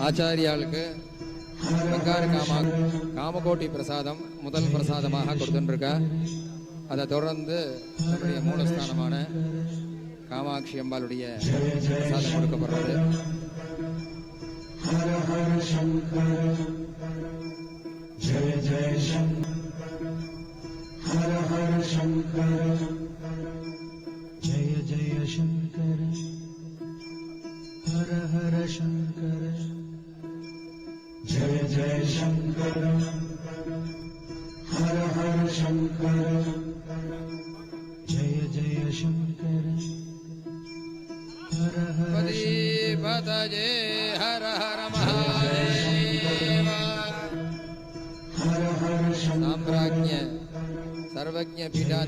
ஆச்சாரியாளுக்கு பங்கார காமகோட்டி பிரசாதம் முதல் பிரசாதமாக கொடுத்துருக்கா. அதை தொடர்ந்து நம்முடைய மூலஸ்தானமான காமாட்சி அம்பாளுடைய பிரசாதம் கொடுக்கப்படுறது. ஹர ஹர சங்கர ஜெய ஜெய சங்கர ஹர ஹர சங்கர ஜெய ஜெய சங்கர ஹர ஹர சங்கர ஜெய ஜெய சங்கர ஹர ஹர சங்கர ஜெய ஜெய சங்கர ஹர ஹர பதஜே ஹர ஹர மகாதேவ ஹர ஹர சாம்ராஜ்ய சர்வஜ்ஞ பீடா